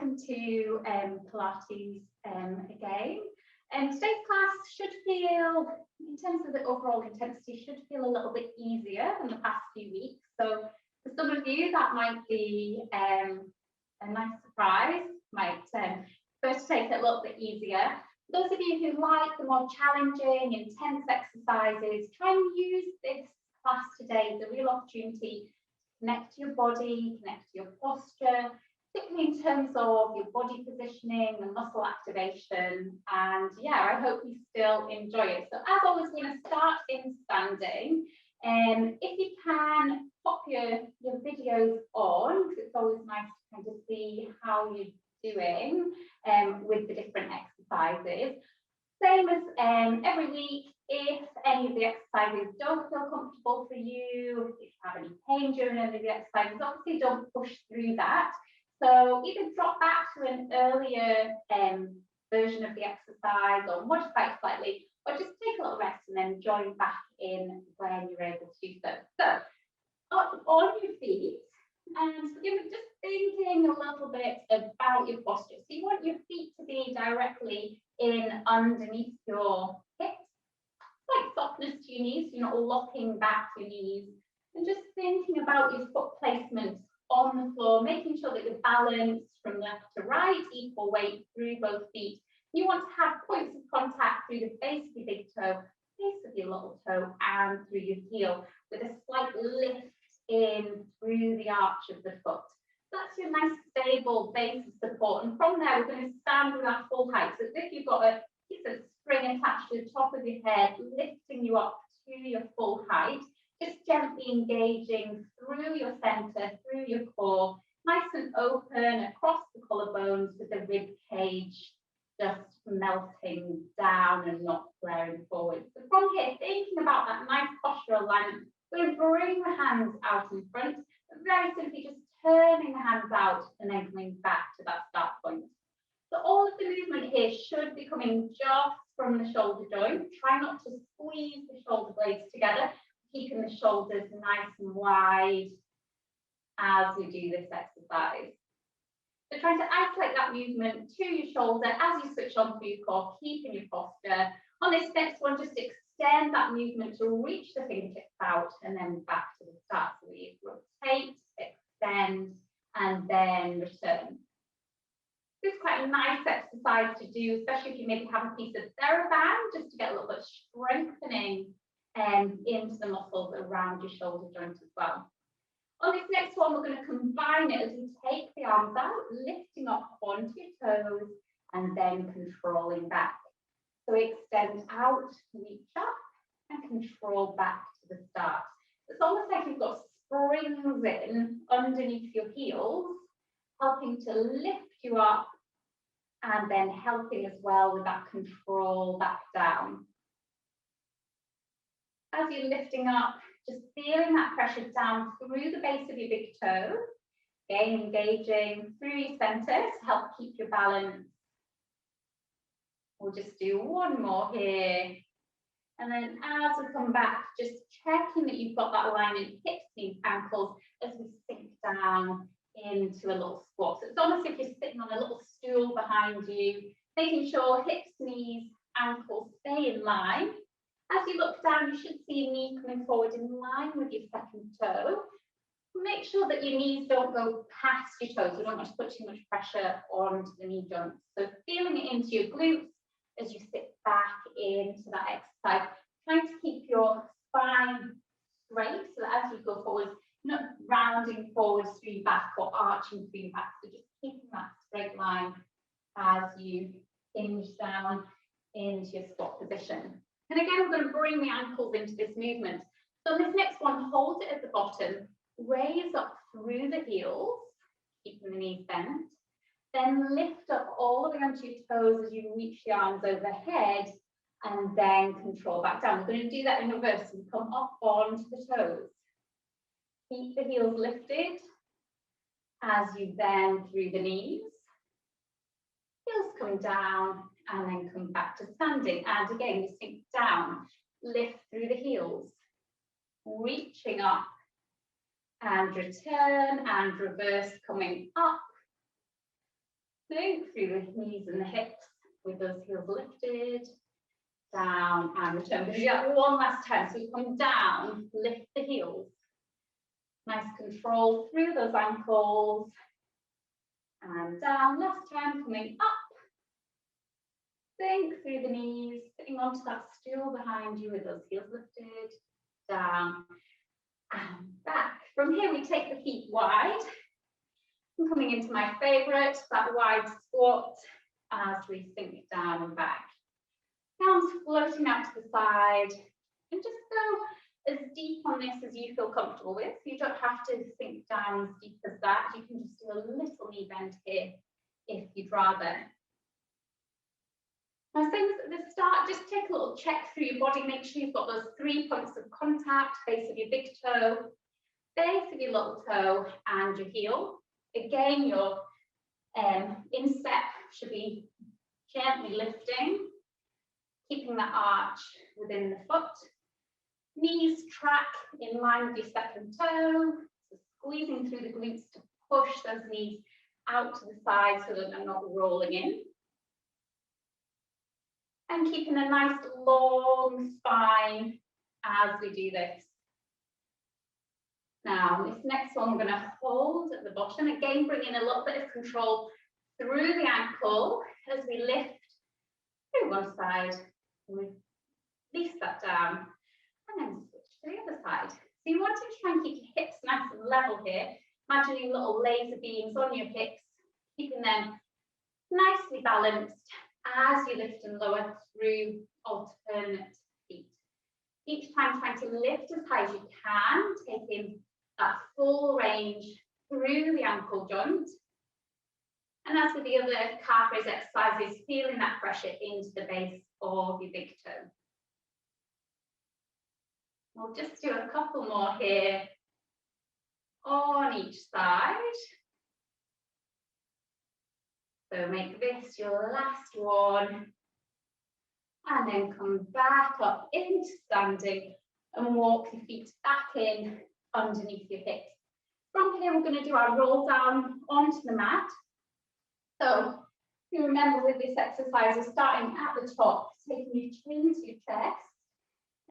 welcome to Pilates again. Today's class should feel, in terms of the overall intensity, should feel a little bit easier than the past few weeks. So for some of you, that might be a nice surprise, might first take it a little bit easier. For those of you who like the more challenging, intense exercises, try and use this class today as a real opportunity to connect to your body, connect to your posture, particularly in terms of your body positioning and muscle activation. And yeah, I hope you still enjoy it. So as always, we're going to start in standing. If you can pop your videos on, because it's always nice to kind of see how you're doing with the different exercises. Same as every week, if any of the exercises don't feel comfortable for you, if you have any pain during any of the exercises, obviously don't push through that. So either drop back to an earlier version of the exercise or modify it slightly, or just take a little rest and then join back in when you're able to do so. So up on your feet, and you're just thinking a little bit about your posture. So you want your feet to be directly in underneath your hips, like softness to your knees, so you're not locking back your knees, and just thinking about your foot placement on the floor, making sure that you're balanced from left to right, equal weight through both feet. You want to have points of contact through the base of your big toe, base of your little toe, and through your heel, with a slight lift in through the arch of the foot. That's your nice stable base of support. And from there, we're going to stand with our full height. So as if you've got a piece of string attached to the top of your head, lifting you up to your full height, just gently engaging through your center, through your core, nice and open across the collarbones with the rib cage just melting down and not flaring forward. So from here, thinking about that nice postural alignment, we're going to bring the hands out in front, but very simply just turning the hands out and then coming back to that start point. So all of the movement here should be coming just from the shoulder joint. Try not to squeeze the shoulder blades together, keeping the shoulders nice and wide as we do this exercise. So trying to isolate that movement to your shoulder as you switch on through your core, keeping your posture. On this next one, just extend that movement to reach the fingertips out and then back to the start. So we rotate, extend, and then return. This is quite a nice exercise to do, especially if you maybe have a piece of TheraBand, just to get a little bit of strengthening into the muscles around your shoulder joint as well. On this next one, we're going to combine it as we take the arms out, lifting up onto your toes and then controlling back. So we extend out, reach up and control back to the start. It's almost like you've got springs in underneath your heels, helping to lift you up and then helping as well with that control back down. As you're lifting up, just feeling that pressure down through the base of your big toe, again engaging through your center to help keep your balance. We'll just do one more here. And then as we come back, just checking that you've got that alignment, hips, knees, ankles, as we sink down into a little squat. So it's almost as if you're sitting on a little stool behind you, making sure hips, knees, ankles stay in line. As you look down, you should see your knee coming forward in line with your second toe. Make sure that your knees don't go past your toes. You don't want to put too much pressure onto the knee joints. So feeling it into your glutes as you sit back into that exercise. Trying to keep your spine straight so that as you go forward, you're not rounding forwards through your back or arching through your back. So just keeping that straight line as you hinge down into your squat position. And again, we're going to bring the ankles into this movement. So this next one, hold it at the bottom, raise up through the heels, keeping the knees bent, then lift up all the way onto your toes as you reach the arms overhead, and then control back down. We're going to do that in reverse. So we come up onto the toes. Keep the heels lifted as you bend through the knees. Heels come down and then come back to standing. And again, you sink down, lift through the heels, reaching up and return and reverse, coming up Think through the knees and the hips with those heels lifted, down and return. We're going to do that one last time. So we come down, lift the heels. Nice control through those ankles. And down, last time, coming up. Think through the knees, sitting onto that stool behind you with those heels lifted, down and back. From here, we take the feet wide. I'm coming into my favourite, that wide squat as we sink down and back. Arms floating out to the side, and just go as deep on this as you feel comfortable with. You don't have to sink down as deep as that. You can just do a little knee bend here if you'd rather. Now, same as at the start, just take a little check through your body. Make sure you've got those 3 points of contact: base of your big toe, base of your little toe, and your heel. Again, your instep should be gently lifting, keeping that arch within the foot. Knees track in line with your second toe, so squeezing through the glutes to push those knees out to the side so that they're not rolling in. And keeping a nice long spine as we do this. Now, this next one, we're going to hold at the bottom. Again, bring in a little bit of control through the ankle as we lift through one side. Release that down and then switch to the other side. So you want to try and keep your hips nice and level here. Imagining little laser beams on your hips, keeping them nicely balanced as you lift and lower through alternate feet. Each time trying to lift as high as you can, taking that full range through the ankle joint. And as with the other calf raise exercises, feeling that pressure into the base of your big toe. We'll just do a couple more here on each side. So make this your last one. And then come back up into standing and walk your feet back in underneath your hips. From here, we're going to do our roll down onto the mat. So you remember with this exercise, we're starting at the top, taking your chin to your chest,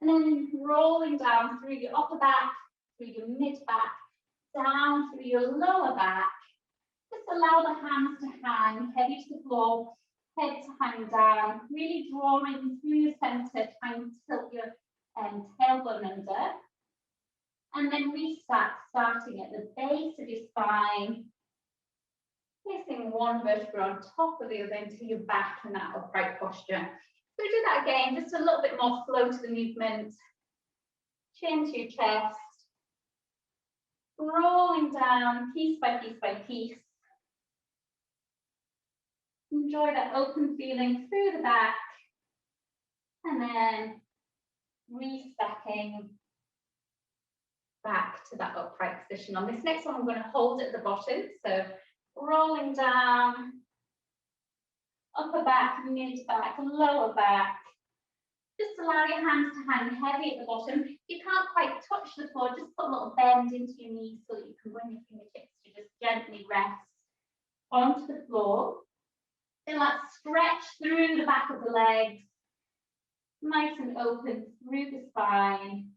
and then rolling down through your upper back, through your mid back, down through your lower back. Just allow the hands to hang heavy to the floor, head to hang down, really drawing through your center, trying to tilt your tailbone under. And then restart, starting at the base of your spine, placing one vertebra on top of the other until you're back in that upright posture. So do that again, just a little bit more flow to the movement. Chin to your chest, rolling down piece by piece by piece. Enjoy that open feeling through the back, and then resetting back to that upright position. On this next one, I'm going to hold at the bottom, so rolling down, upper back, mid back, lower back. Just allow your hands to hang heavy at the bottom. If you can't quite touch the floor, just put a little bend into your knees so that you can bring your fingertips to just gently rest onto the floor. Feel that stretch through the back of the legs, nice and open through the spine.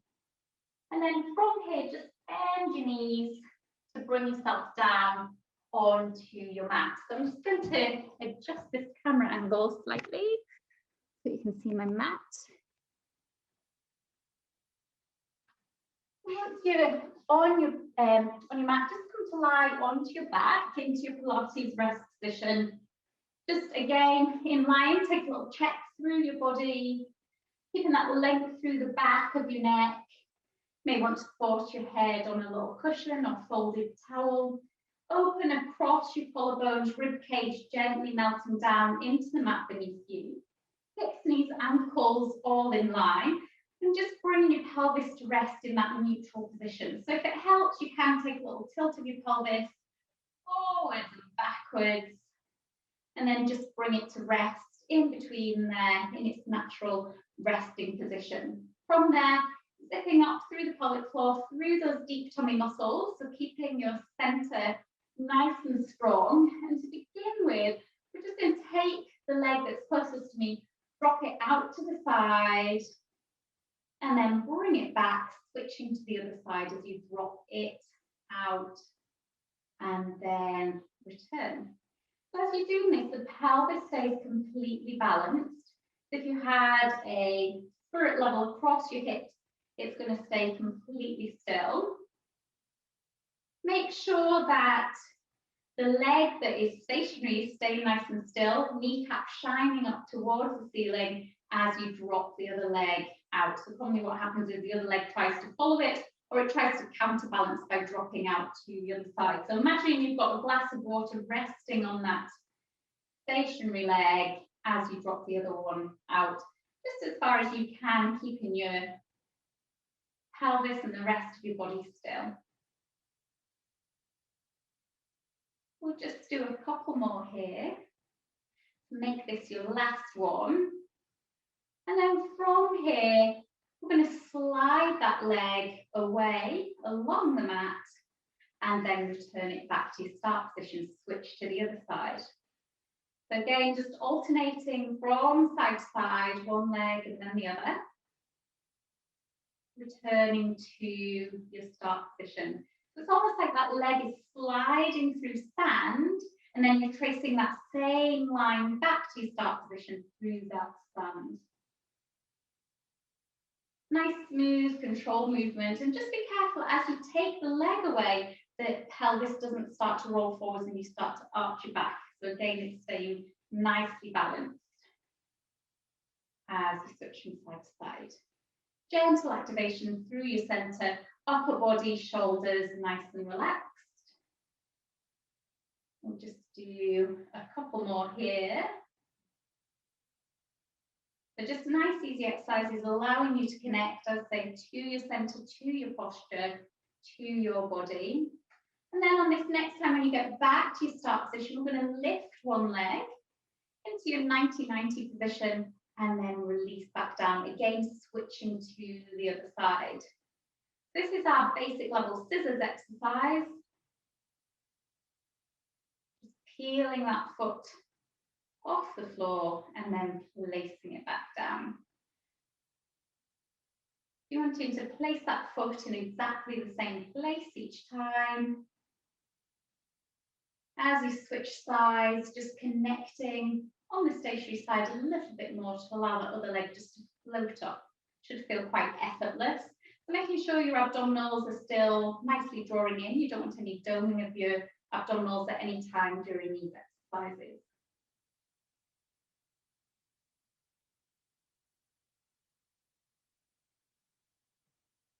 And then from here, just bend your knees to bring yourself down onto your mat. So I'm just going to adjust this camera angle slightly so you can see my mat. Once you're on your mat, just come to lie onto your back into your Pilates Rest position. Just again, in line, take a little check through your body, keeping that length through the back of your neck. You may want to support your head on a little cushion or folded towel. Open across your collarbones, rib cage gently melting down into the mat beneath you. Hips, knees, ankles all in line. And just bring your pelvis to rest in that neutral position. So if it helps, you can take a little tilt of your pelvis forwards and backwards. And then just bring it to rest in between there in its natural resting position. From there, zipping up through the pelvic floor, through those deep tummy muscles, so keeping your center nice and strong. And to begin with, we're just going to take the leg that's closest to me, drop it out to the side, and then bring it back, switching to the other side as you drop it out, and then return. So as you're doing this, the pelvis stays completely balanced. If you had a spirit level across your hips, it's going to stay completely still. Make sure that the leg that is stationary is staying nice and still, kneecap shining up towards the ceiling as you drop the other leg out. So probably what happens is the other leg tries to follow it, or it tries to counterbalance by dropping out to the other side. So imagine you've got a glass of water resting on that stationary leg as you drop the other one out, just as far as you can, keeping your pelvis and the rest of your body still. We'll just do a couple more here. Make this your last one. And then from here, we're going to slide that leg away along the mat and then return it back to your start position, switch to the other side. So again, just alternating from side to side, one leg and then the other. Returning to your start position. So it's almost like that leg is sliding through sand, and then you're tracing that same line back to your start position through that sand. Nice, smooth, controlled movement, and just be careful as you take the leg away that pelvis doesn't start to roll forwards and you start to arch your back. So again, it's staying nicely balanced as you switch from side to side. Gentle activation through your center, upper body, shoulders nice and relaxed. We'll just do a couple more here. So just nice, easy exercises allowing you to connect, as I say, to your center, to your posture, to your body. And then on this next time, when you get back to your start position, we're going to lift one leg into your 90-90 position and then release back down, again switching to the other side. This is our basic level scissors exercise. Just peeling that foot off the floor and then placing it back down. You want to place that foot in exactly the same place each time. As you switch sides, just connecting on the stationary side a little bit more to allow that other leg just to float up. Should feel quite effortless. So making sure your abdominals are still nicely drawing in. You don't want any doming of your abdominals at any time during these exercises.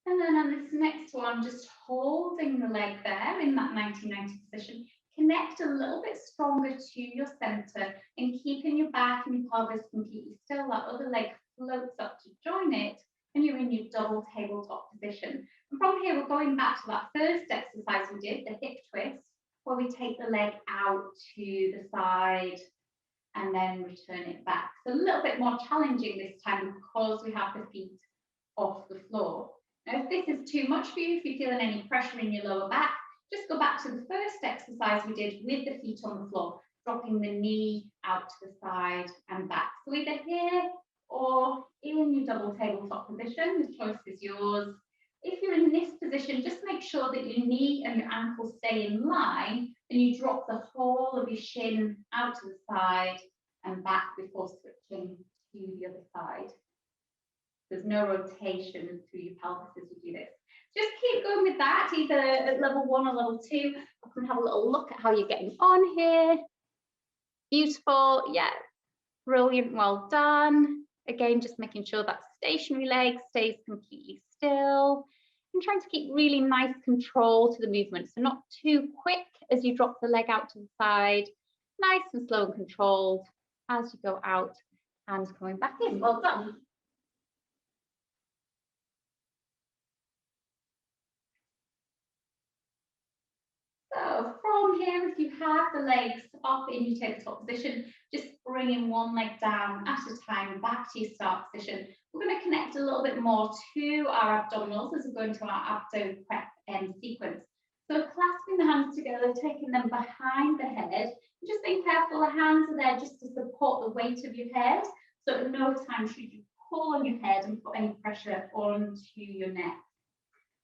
And then on this next one, just holding the leg there in that 90-90 position. Connect a little bit stronger to your center and keeping your back and your pelvis completely still. That other leg floats up to join it and you're in your double tabletop position. And from here, we're going back to that first exercise we did, the hip twist, where we take the leg out to the side and then return it back. So a little bit more challenging this time because we have the feet off the floor. Now, if this is too much for you, if you're feeling any pressure in your lower back, just go back to the first exercise we did with the feet on the floor, dropping the knee out to the side and back. So either here or in your double tabletop position, the choice is yours. If you're in this position, just make sure that your knee and your ankle stay in line and you drop the whole of your shin out to the side and back before switching to the other side. There's no rotation through your pelvis as you do this. Just keep going with that, either at level 1 or level 2. I can have a little look at how you're getting on here. Beautiful, yeah, brilliant, well done. Again, just making sure that stationary leg stays completely still and trying to keep really nice control to the movement. So not too quick as you drop the leg out to the side, nice and slow and controlled as you go out and coming back in. Well done. So from here, if you have the legs up in your tabletop position, just bringing one leg down at a time back to your start position. We're going to connect a little bit more to our abdominals as we go into our abdo prep sequence. So clasping the hands together, taking them behind the head, Just being careful, the hands are there just to support the weight of your head. So at no time should you pull on your head and put any pressure onto your neck.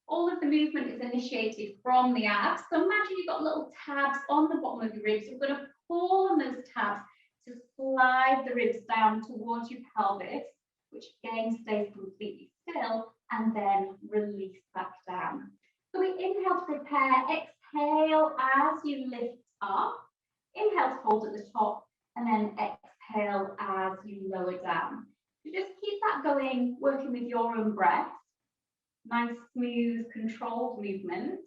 All of the movement is initiated from the abs. So imagine you've got little tabs on the bottom of your ribs. You're going to pull on those tabs to slide the ribs down towards your pelvis, which again stays completely still, and then release back down. So we inhale to prepare, exhale as you lift up. Inhale to hold at the top, and then exhale as you lower down. So just keep that going, working with your own breath. Nice, smooth, controlled movement.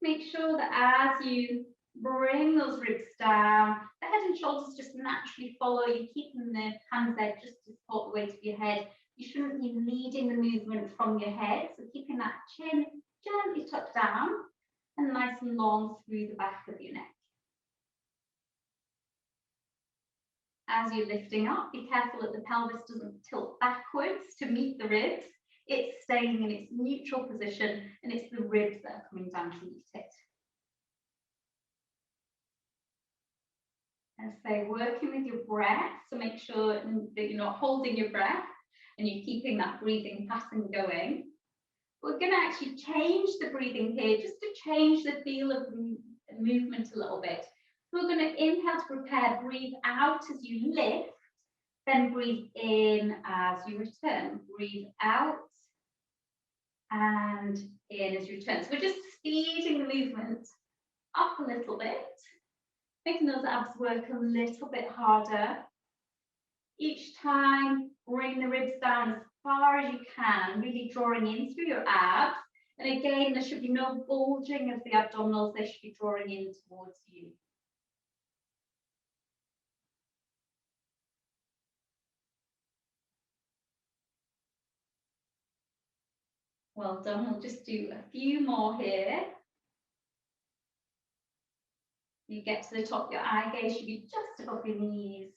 Make sure that as you bring those ribs down, the head and shoulders just naturally follow. You're keeping the hands there just to support the weight of your head. You shouldn't be leading the movement from your head. So keeping that chin gently tucked down and nice and long through the back of your neck. As you're lifting up, be careful that the pelvis doesn't tilt backwards to meet the ribs. It's staying in its neutral position, and it's the ribs that are coming down to meet it. And so working with your breath, so make sure that you're not holding your breath and you're keeping that breathing pattern going. We're going to actually change the breathing here just to change the feel of the movement a little bit. So we're going to inhale to prepare, breathe out as you lift, then breathe in as you return. Breathe out and in as you return. So we're just speeding the movement up a little bit, making those abs work a little bit harder. Each time, bring the ribs down as far as you can, really drawing in through your abs. And again, there should be no bulging of the abdominals, they should be drawing in towards you. Well done, we'll just do a few more here. You get to the top, your eye gaze should be just above your knees.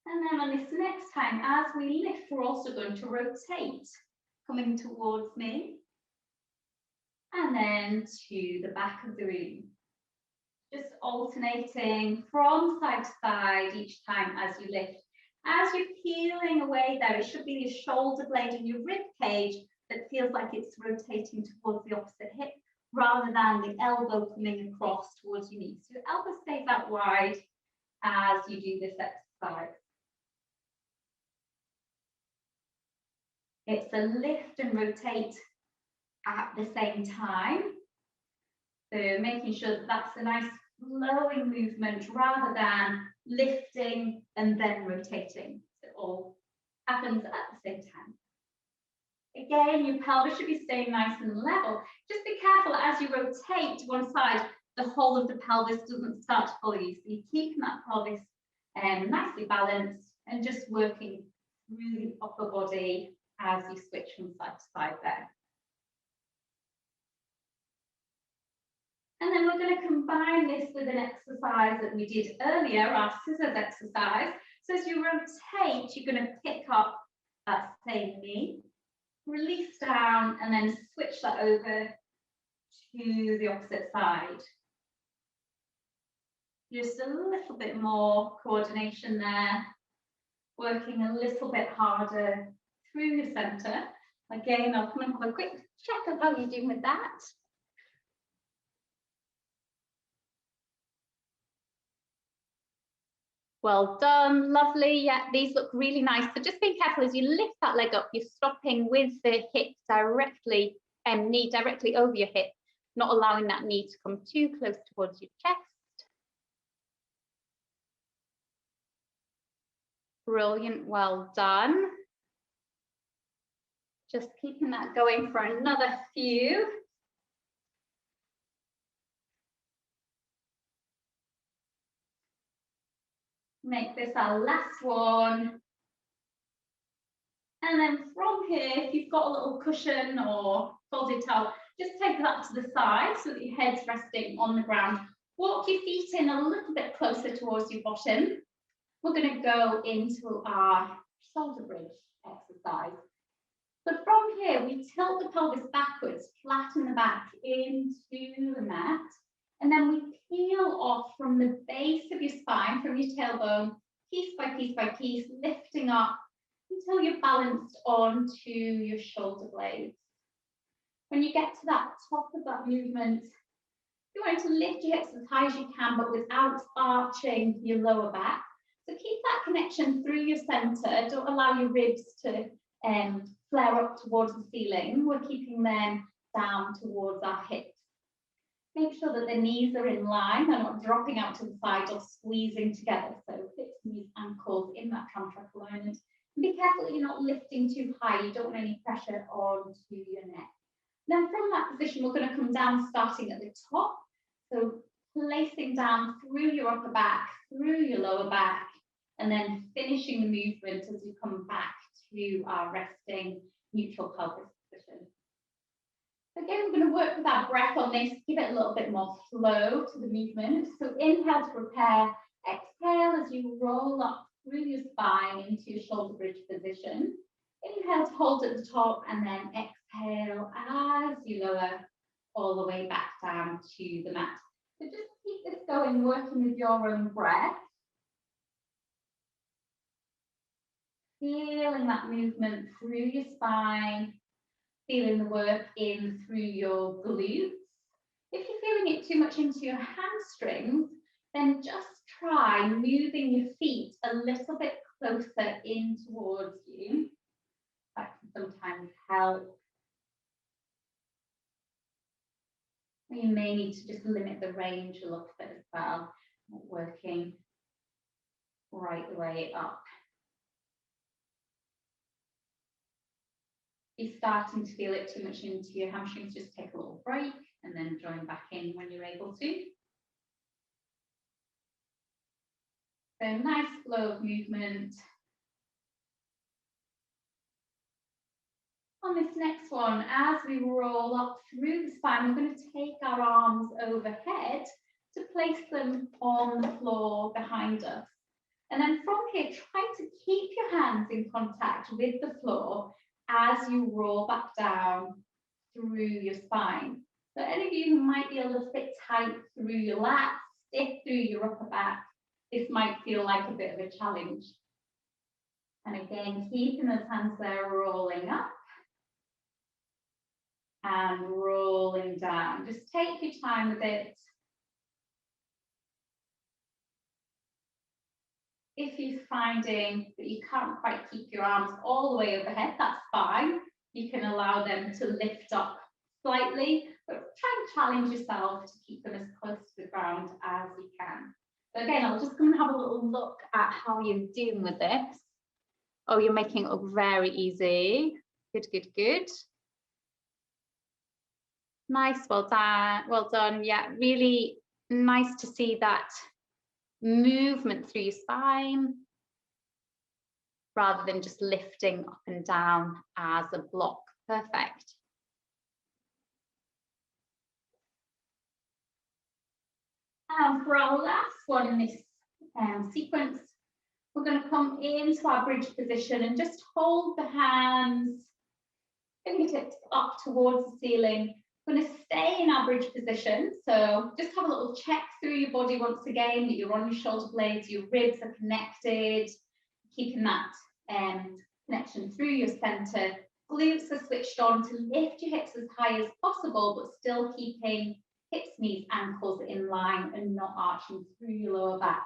And then on this next time, as we lift, we're also going to rotate, coming towards me. And then to the back of the room. Just alternating from side to side each time as you lift. As you're peeling away there, it should be your shoulder blade and your rib cage that feels like it's rotating towards the opposite hip, rather than the elbow coming across towards your knee. So your elbow stays out wide as you do this exercise. It's a lift and rotate at the same time. So making sure that that's a nice flowing movement rather than lifting and then rotating. So it all happens at the same time. Again, your pelvis should be staying nice and level. Just be careful as you rotate to one side, the whole of the pelvis doesn't start to follow you. So you're keeping that pelvis nicely balanced and just working through the upper body as you switch from side to side there. And then we're going to combine this with an exercise that we did earlier, our scissors exercise. So as you rotate, you're going to pick up that same knee, release down, and then switch that over to the opposite side. Just a little bit more coordination there, working a little bit harder through your center. Again, I'll come and have a quick check of how you're doing with that. Well done, lovely. Yeah, these look really nice. So just be careful as you lift that leg up, you're stopping with the hip directly, knee directly over your hip, not allowing that knee to come too close towards your chest. Brilliant, well done. Just keeping that going for another few. Make this our last one. And then from here, if you've got a little cushion or folded towel, just take that to the side so that your head's resting on the ground. Walk your feet in a little bit closer towards your bottom. We're going to go into our shoulder bridge exercise. So from here, we tilt the pelvis backwards, flatten the back into the mat, and then we peel off from the base of your spine, from your tailbone, piece by piece by piece, lifting up until you're balanced onto your shoulder blades. When you get to that top of that movement, you want to lift your hips as high as you can, but without arching your lower back. So keep that connection through your center. Don't allow your ribs to flare up towards the ceiling. We're keeping them down towards our hips. Make sure that the knees are in line. They're not dropping out to the side or squeezing together. So hips, knees, ankles in that tram-track alignment. And be careful that you're not lifting too high. You don't want any pressure onto your neck. Then from that position, we're going to come down starting at the top. So placing down through your upper back, through your lower back, and then finishing the movement as you come back to our resting neutral pelvis position. Again, we're going to work with our breath on this, give it a little bit more flow to the movement. So inhale to prepare, exhale as you roll up through your spine into your shoulder bridge position. Inhale to hold at the top, and then exhale as you lower all the way back down to the mat. So just keep this going, working with your own breath. Feeling that movement through your spine, feeling the work in through your glutes. If you're feeling it too much into your hamstrings, then just try moving your feet a little bit closer in towards you. That can sometimes help. You may need to just limit the range a little bit as well, not working right the way up. If you're starting to feel it too much into your hamstrings, just take a little break and then join back in when you're able to. So nice flow of movement. On this next one, as we roll up through the spine, we're going to take our arms overhead to place them on the floor behind us. And then from here, try to keep your hands in contact with the floor as you roll back down through your spine. So any of you who might be a little bit tight through your lats, stiff through your upper back, this might feel like a bit of a challenge. And again, keeping those hands there rolling up and rolling down. Just take your time with it. If you're finding that you can't quite keep your arms all the way overhead, that's fine. You can allow them to lift up slightly, but try and challenge yourself to keep them as close to the ground as you can. So again, I'll just come and have a little look at how you're doing with this. Oh, you're making it look very easy. Good, good, good. Nice, well done, well done. Yeah, really nice to see that movement through your spine rather than just lifting up and down as a block. Perfect. And for our last one in this sequence, we're going to come into our bridge position and just hold the hands, fingertips up towards the ceiling. We're going to stay in our bridge position. So just have a little check through your body once again, that you're on your shoulder blades, your ribs are connected, keeping that connection through your center. Glutes are switched on to lift your hips as high as possible, but still keeping hips, knees, ankles in line and not arching through your lower back.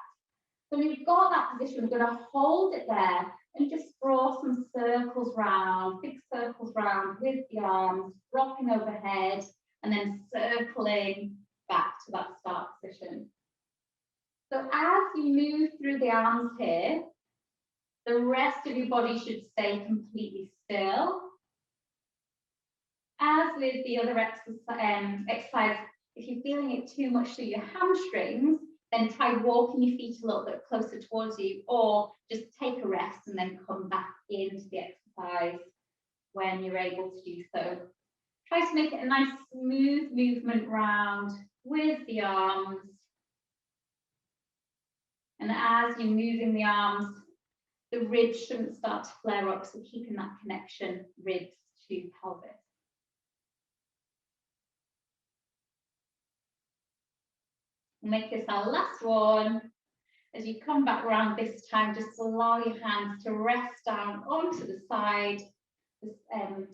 So when you've got that position, we're going to hold it there and just draw some circles round, big circles round with the arms, dropping overhead and then circling back to that start position. So as you move through the arms here, the rest of your body should stay completely still. As with the other exercise, if you're feeling it too much through your hamstrings, then try walking your feet a little bit closer towards you, or just take a rest and then come back into the exercise when you're able to do so. Try to make it a nice smooth movement round with the arms. And as you're moving the arms, the ribs shouldn't start to flare up, so keeping that connection ribs to pelvis. We'll make this our last one. As you come back around this time, just allow your hands to rest down onto the side,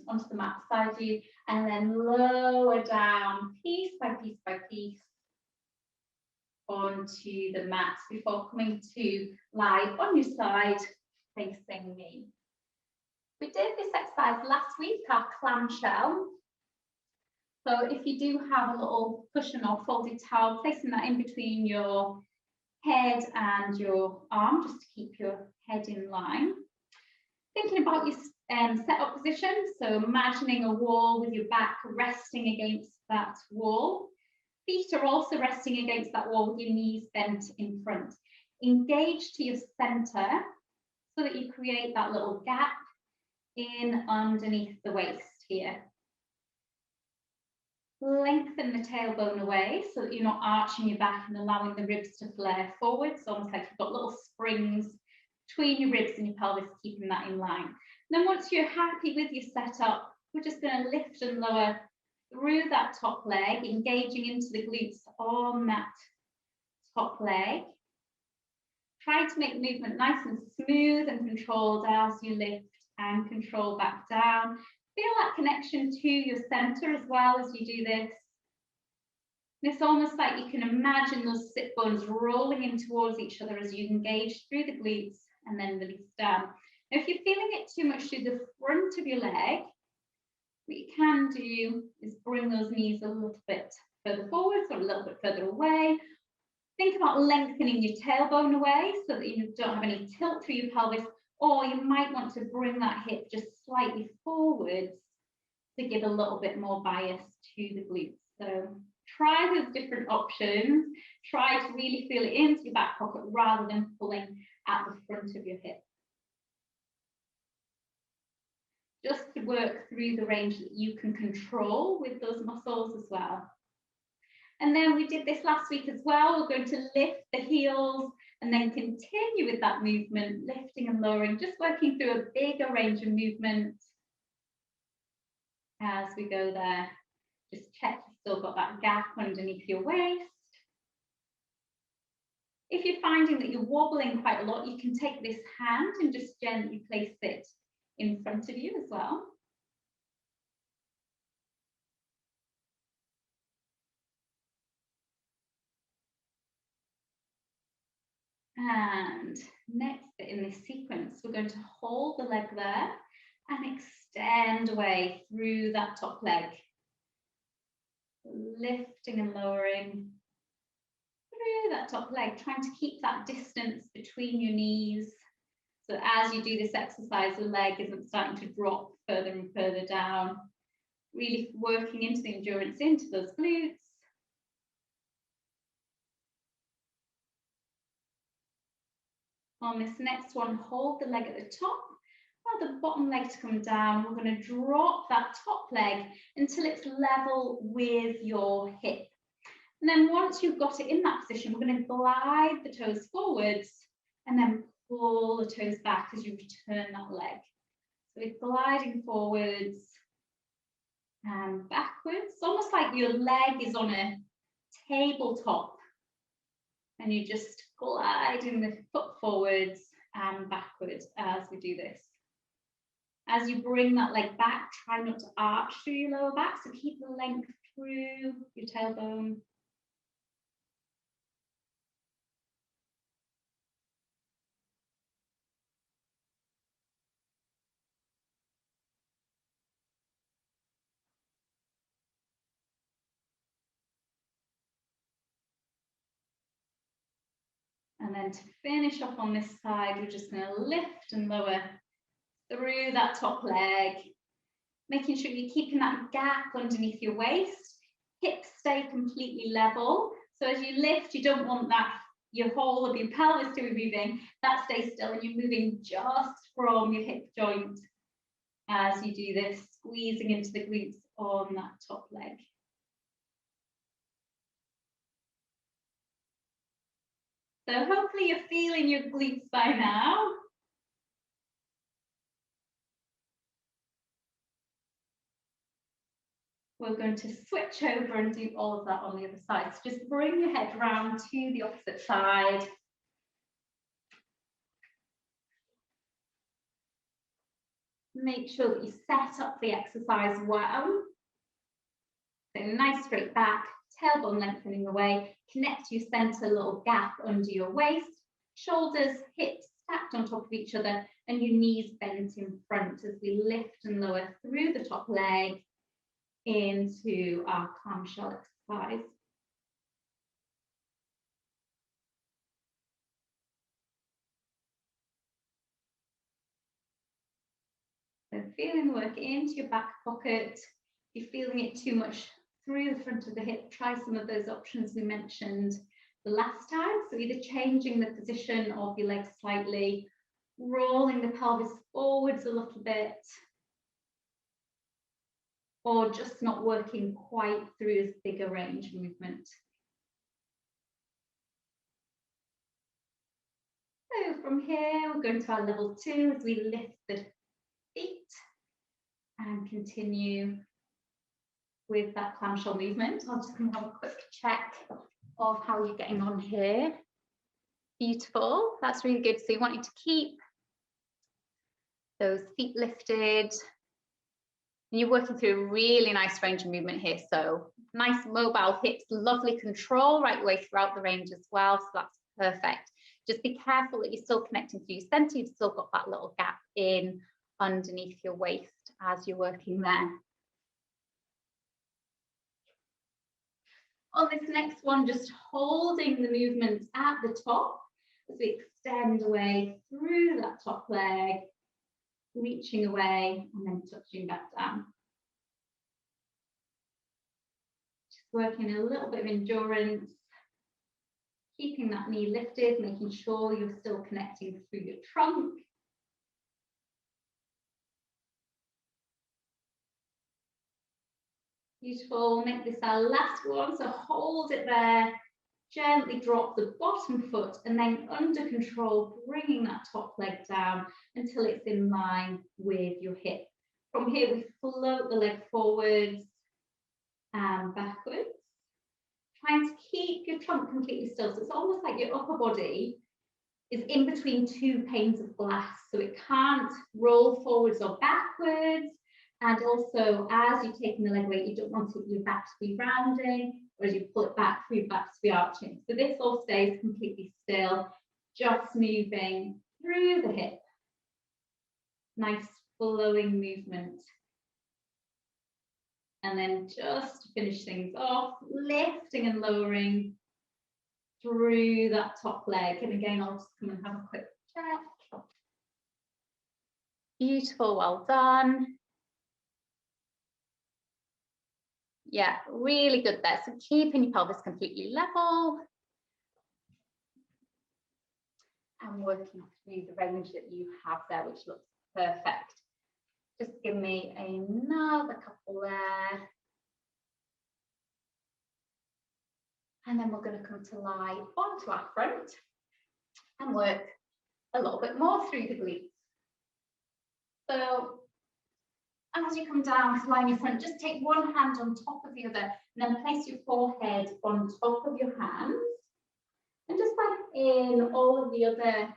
onto the mat beside you, and then lower down piece by piece by piece onto the mat before coming to lie on your side facing me. We did this exercise last week, our clam shell. So if you do have a little cushion or folded towel, placing that in between your head and your arm, just to keep your head in line. Thinking about your set-up position, so imagining a wall with your back resting against that wall. Feet are also resting against that wall with your knees bent in front. Engage to your center so that you create that little gap in underneath the waist here. Lengthen the tailbone away so that you're not arching your back and allowing the ribs to flare forwards, almost like you've got little springs between your ribs and your pelvis, keeping that in line. Then once you're happy with your setup, we're just going to lift and lower through that top leg, engaging into the glutes on that top leg. Try to make movement nice and smooth and controlled as you lift and control back down. Feel that connection to your center as well as you do this. And it's almost like you can imagine those sit bones rolling in towards each other as you engage through the glutes and then release down. Now, if you're feeling it too much through the front of your leg, what you can do is bring those knees a little bit further forwards or a little bit further away. Think about lengthening your tailbone away so that you don't have any tilt through your pelvis, or you might want to bring that hip just slightly forwards to give a little bit more bias to the glutes. So try those different options. Try to really feel it into your back pocket rather than pulling at the front of your hip. Just to work through the range that you can control with those muscles as well. And then we did this last week as well. We're going to lift the heels and then continue with that movement, lifting and lowering, just working through a bigger range of movement as we go there. Just check you've still got that gap underneath your waist. If you're finding that you're wobbling quite a lot, you can take this hand and just gently place it in front of you as well. And next bit in this sequence, we're going to hold the leg there and extend away through that top leg. Lifting and lowering through that top leg, trying to keep that distance between your knees. So as you do this exercise, the leg isn't starting to drop further and further down. Really working into the endurance into those glutes. On this next one, hold the leg at the top, allow the bottom leg to come down. We're going to drop that top leg until it's level with your hip. And then once you've got it in that position, we're going to glide the toes forwards and then pull the toes back as you return that leg. So we're gliding forwards and backwards, almost like your leg is on a tabletop. And you're just gliding the foot forwards and backwards as we do this. As you bring that leg back, try not to arch through your lower back, so keep the length through your tailbone. And then to finish off on this side, we're just going to lift and lower through that top leg, making sure you're keeping that gap underneath your waist. Hips stay completely level. So as you lift, you don't want that your whole of your pelvis to be moving. That stays still and you're moving just from your hip joint as you do this, squeezing into the glutes on that top leg. So hopefully you're feeling your glutes by now. We're going to switch over and do all of that on the other side. So just bring your head round to the opposite side. Make sure that you set up the exercise well. So nice straight back, tailbone lengthening away, connect your center, little gap under your waist, shoulders, hips stacked on top of each other, and your knees bent in front as we lift and lower through the top leg into our clam shell exercise. So feeling the work into your back pocket. If you're feeling it too much through the front of the hip, try some of those options we mentioned the last time. So either changing the position of your legs slightly, rolling the pelvis forwards a little bit, or just not working quite through as big a range of movement. So from here, we're going to our level 2 as we lift the feet and continue with that clamshell movement. I'll just come have a quick check of how you're getting on here. Beautiful, that's really good. So you want you to keep those feet lifted. And you're working through a really nice range of movement here. So nice mobile hips, lovely control right way throughout the range as well. So that's perfect. Just be careful that you're still connecting to your center. You've still got that little gap in underneath your waist as you're working there. On this next one, just holding the movement at the top as we extend away through that top leg, reaching away and then touching back down. Just working a little bit of endurance, keeping that knee lifted, making sure you're still connecting through your trunk. Beautiful, make this our last one, so hold it there, gently drop the bottom foot and then under control, bringing that top leg down until it's in line with your hip. From here, we float the leg forwards and backwards, trying to keep your trunk completely still. So it's almost like your upper body is in between two panes of glass, so it can't roll forwards or backwards. And also, as you're taking the leg weight, you don't want your back to be rounding, or as you pull it back, for your back to be arching. So this all stays completely still, just moving through the hip. Nice flowing movement. And then just to finish things off, lifting and lowering through that top leg. And again, I'll just come and have a quick check. Beautiful, well done. Yeah, really good there. So keeping your pelvis completely level and working through the range that you have there, which looks perfect. Just give me another couple there. And then we're going to come to lie onto our front and work a little bit more through the glutes. So as you come down to lie in your front, just take one hand on top of the other and then place your forehead on top of your hands. And just like in all of the other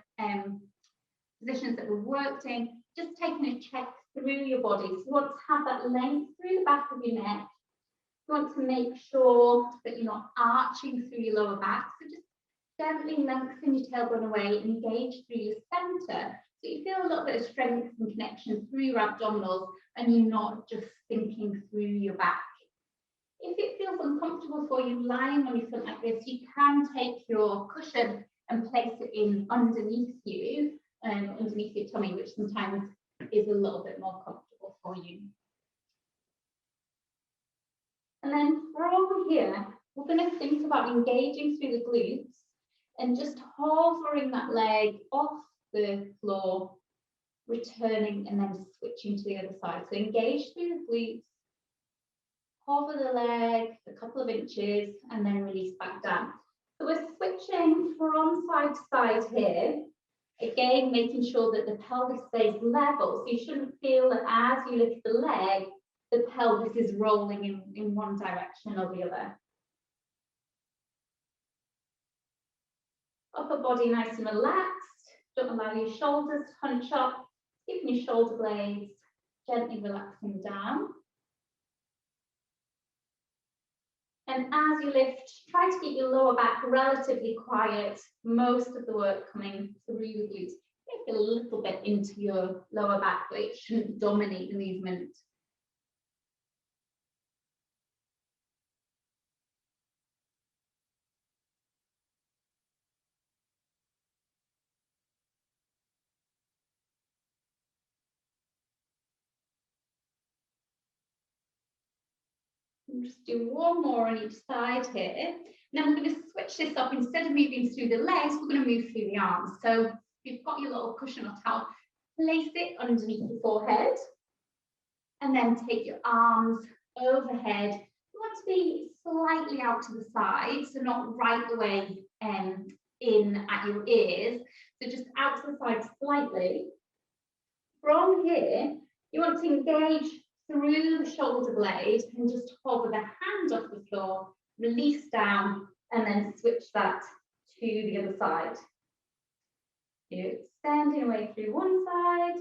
positions that we've worked in, just taking a check through your body. So you want to have that length through the back of your neck. You want to make sure that you're not arching through your lower back. So just gently lengthen your tailbone away, engage through your center. So you feel a little bit of strength and connection through your abdominals and you're not just sinking through your back. If it feels uncomfortable for you lying on your front like this, you can take your cushion and place it in underneath you, underneath your tummy, which sometimes is a little bit more comfortable for you. And then from here, we're going to think about engaging through the glutes and just hovering that leg off the floor, returning and then switching to the other side. So engage through the glutes, hover the leg a couple of inches and then release back down. So we're switching from side to side here. Again, making sure that the pelvis stays level. So you shouldn't feel that as you lift the leg, the pelvis is rolling in one direction or the other. Upper body nice and relaxed. Don't allow your shoulders to hunch up. Keeping your shoulder blades gently relaxing down. And as you lift, try to keep your lower back relatively quiet. Most of the work coming through your glutes. Take a little bit into your lower back, but it shouldn't dominate the movement. We'll just do one more on each side here. Now I'm going to switch this up. Instead of moving through the legs, we're going to move through the arms. So if you've got your little cushion or towel, place it underneath your forehead. And then take your arms overhead. You want to be slightly out to the side, so not right the way in at your ears. So just out to the side slightly. From here, you want to engage through the shoulder blade and just hover the hand off the floor, release down, and then switch that to the other side. You're extending away through one side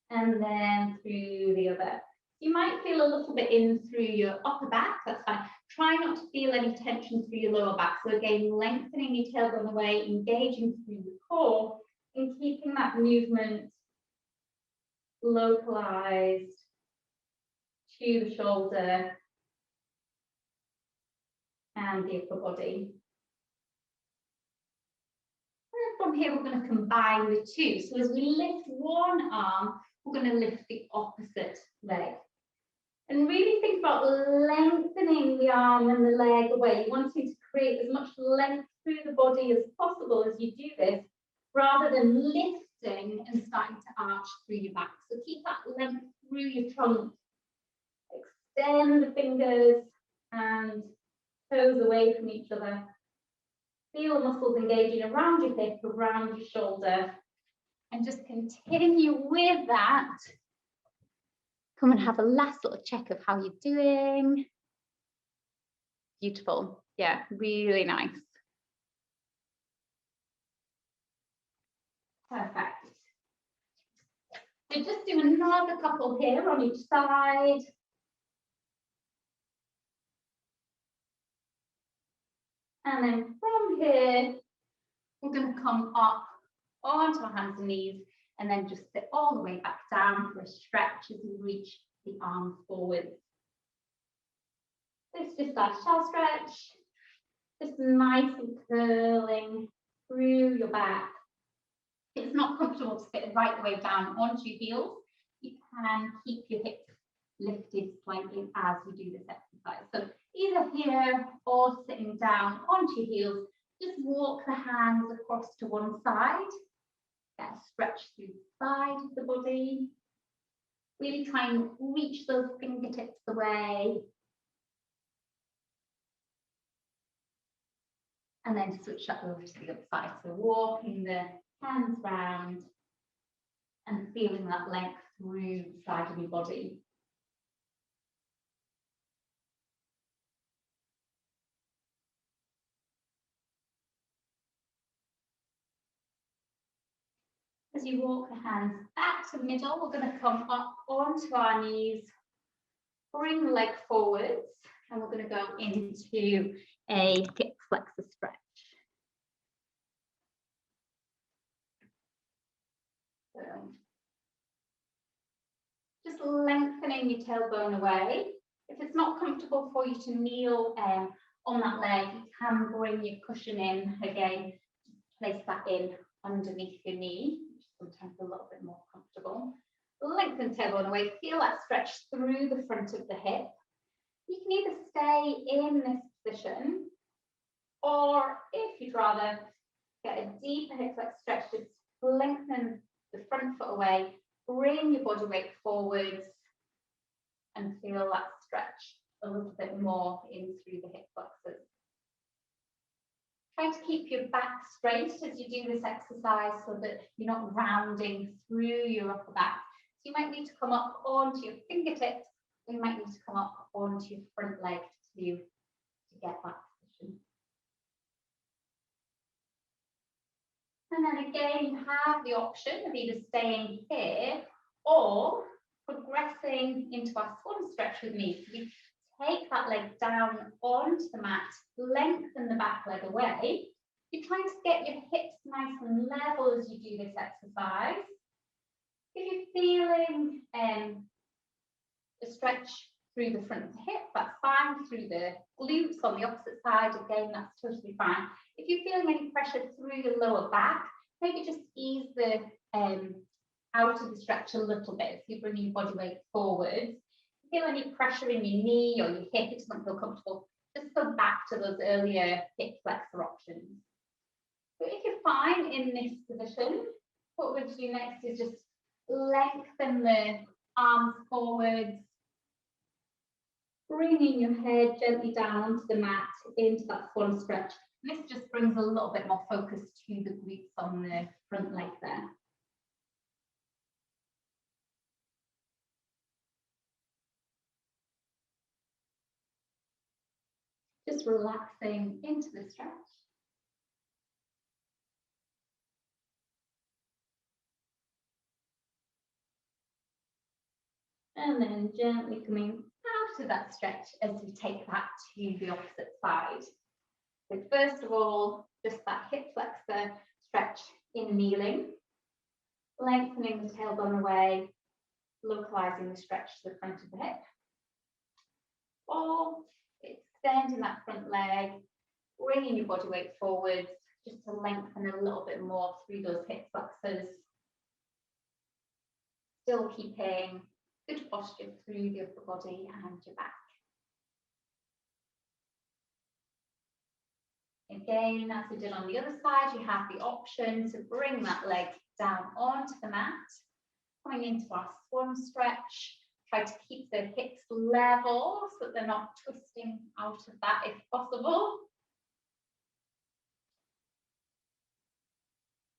and then through the other. You might feel a little bit in through your upper back, that's fine. Try not to feel any tension through your lower back. So again, lengthening your tailbone away, engaging through the core, and keeping that movement localized to the shoulder and the upper body. And from here, we're going to combine the two. So as we lift one arm, we're going to lift the opposite leg. And really think about lengthening the arm and the leg away. You want to create as much length through the body as possible as you do this, rather than lifting and starting to arch through your back. So keep that length through your trunk. Extend the fingers and toes away from each other. Feel muscles engaging around your hip, around your shoulder. And just continue with that. Come and have a last little check of how you're doing. Beautiful. Yeah, really nice. Perfect. So just do another couple here on each side. And then from here, we're going to come up onto our hands and knees and then just sit all the way back down for a stretch as you reach the arms forward. This is just our shell stretch, just nice and curling through your back. If it's not comfortable to sit right the way down onto your heels, you can keep your hips lifted slightly as you do this exercise. So either here or sitting down onto your heels, just walk the hands across to one side. Get a stretch through the side of the body. Really try and reach those fingertips away. And then switch that over to the other side. So walking the hands round and feeling that length through the side of your body. As you walk the hands back to the middle, we're going to come up onto our knees, bring the leg forwards, and we're going to go into a hip flexor stretch. So, just lengthening your tailbone away. If it's not comfortable for you to kneel on that leg, you can bring your cushion in again, place that in underneath your knee, which is sometimes a little bit more comfortable. Lengthen tailbone away, feel that stretch through the front of the hip. You can either stay in this position, or if you'd rather get a deeper hip flex stretch, just lengthen the front foot away, bring your body weight forwards, and feel that stretch a little bit more in through the hip flexors. Try to keep your back straight as you do this exercise so that you're not rounding through your upper back. So you might need to come up onto your fingertips you might need to come up onto your front leg to get that position. And then again, you have the option of either staying here or progressing into our swan stretch with me. So we take that leg down onto the mat, lengthen the back leg away. You're trying to get your hips nice and level as you do this exercise. If you're feeling a stretch through the front of the hip, that's fine. Through the glutes on the opposite side, again, that's totally fine. If you're feeling any pressure through the lower back, maybe just ease the out of the stretch a little bit. If you bring your body weight forwards, if you feel any pressure in your knee or your hip, it doesn't feel comfortable, just go back to those earlier hip flexor options. But if you're fine in this position, what we're going to do next is just lengthen the arms forwards, bringing your head gently down onto the mat into that swan stretch. And this just brings a little bit more focus to the glutes on the front leg there. Just relaxing into the stretch. And then gently coming out of that stretch as we take that to the opposite side. So first of all, just that hip flexor stretch in kneeling, lengthening the tailbone away, localizing the stretch to the front of the hip. Or extending that front leg, bringing your body weight forwards, just to lengthen a little bit more through those hip flexors. Still keeping good posture through the upper body and your back. Again, as we did on the other side, you have the option to bring that leg down onto the mat, coming into our swan stretch. Try to keep the hips level so that they're not twisting out of that if possible.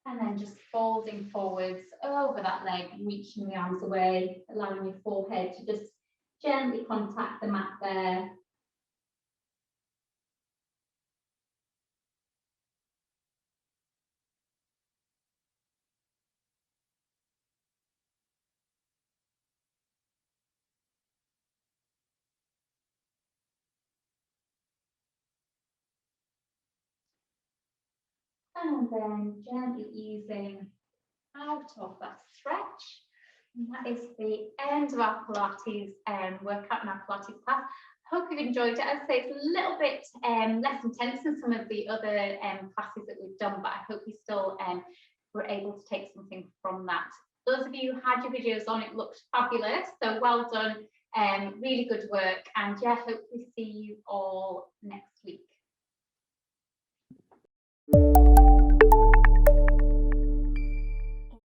And then just folding forwards over that leg, reaching the arms away, allowing your forehead to just gently contact the mat there. And then gently easing out of that stretch. And that is the end of our Pilates workout and our Pilates class. Hope you've enjoyed it. As I say, it's a little bit less intense than some of the other classes that we've done, but I hope you still were able to take something from that. Those of you who had your videos on, it looked fabulous. So well done. Really good work. And yeah, hope we see you all next